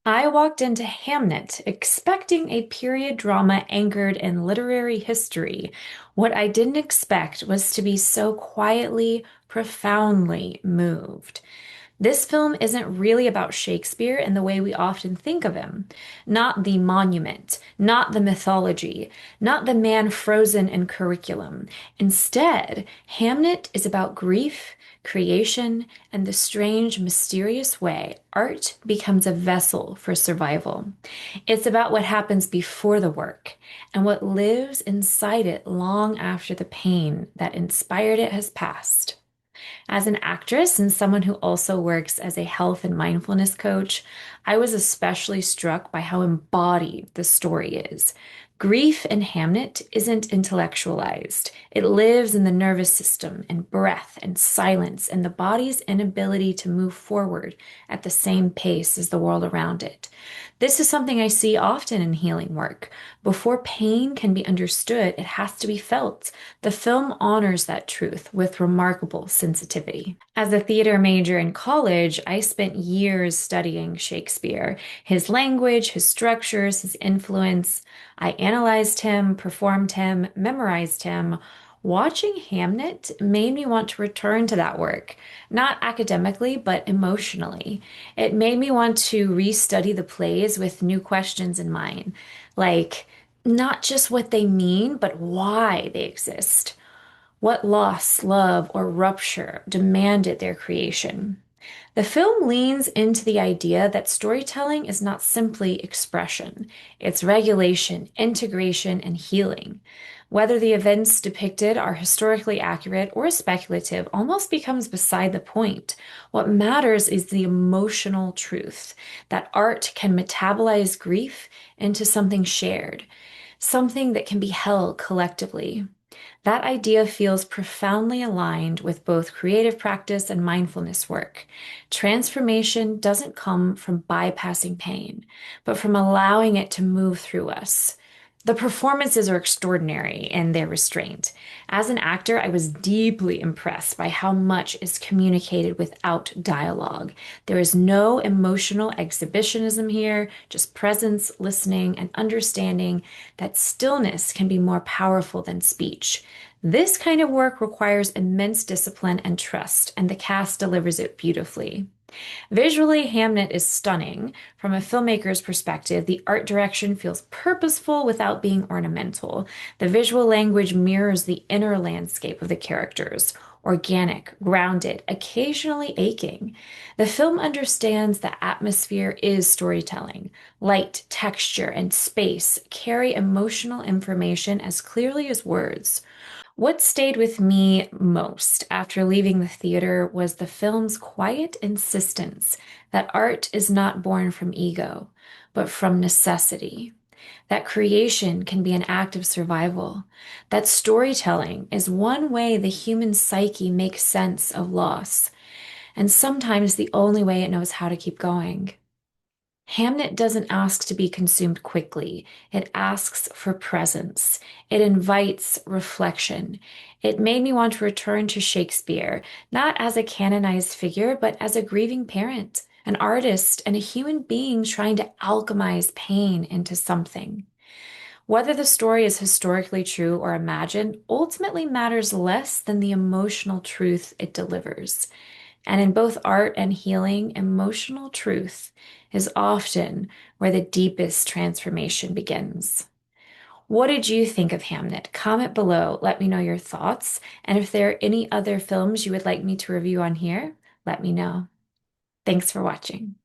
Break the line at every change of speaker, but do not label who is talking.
I walked into Hamnet expecting a period drama anchored in literary history. What I didn't expect was to be so quietly, profoundly moved. This film isn't really about Shakespeare in the way we often think of him. Not the monument, not the mythology, not the man frozen in curriculum. Instead, Hamnet is about grief, creation, and the strange, mysterious way art becomes a vessel for survival. It's about what happens before the work and what lives inside it long after the pain that inspired it has passed. As an actress and someone who also works as a health and mindfulness coach, I was especially struck by how embodied the story is. Grief in Hamnet isn't intellectualized. It lives in the nervous system and breath and silence and the body's inability to move forward at the same pace as the world around it. This is something I see often in healing work. Before pain can be understood, it has to be felt. The film honors that truth with remarkable sensitivity. As a theater major in college, I spent years studying Shakespeare, his language, his structures, his influence. I analyzed him, performed him, memorized him. Watching Hamnet made me want to return to that work, not academically, but emotionally. It made me want to restudy the plays with new questions in mind, like not just what they mean, but why they exist. What loss, love, or rupture demanded their creation? The film leans into the idea that storytelling is not simply expression, it's regulation, integration, and healing. Whether the events depicted are historically accurate or speculative almost becomes beside the point. What matters is the emotional truth that art can metabolize grief into something shared, something that can be held collectively. That idea feels profoundly aligned with both creative practice and mindfulness work. Transformation doesn't come from bypassing pain, but from allowing it to move through us. The performances are extraordinary in their restraint. As an actor, I was deeply impressed by how much is communicated without dialogue. There is no emotional exhibitionism here, just presence, listening, and understanding that stillness can be more powerful than speech. This kind of work requires immense discipline and trust, and the cast delivers it beautifully. Visually, Hamnet is stunning. From a filmmaker's perspective, the art direction feels purposeful without being ornamental. The visual language mirrors the inner landscape of the characters, organic, grounded, occasionally aching. The film understands that atmosphere is storytelling. Light, texture, and space carry emotional information as clearly as words. What stayed with me most after leaving the theater was the film's quiet insistence that art is not born from ego, but from necessity. That creation can be an act of survival. That storytelling is one way the human psyche makes sense of loss, and sometimes the only way it knows how to keep going. Hamnet doesn't ask to be consumed quickly. It asks for presence. It invites reflection. It made me want to return to Shakespeare, not as a canonized figure, but as a grieving parent, an artist, and a human being trying to alchemize pain into something. Whether the story is historically true or imagined ultimately matters less than the emotional truth it delivers. And in both art and healing, emotional truth is often where the deepest transformation begins. What did you think of Hamnet? Comment below, let me know your thoughts. And if there are any other films you would like me to review on here, let me know. Thanks for watching.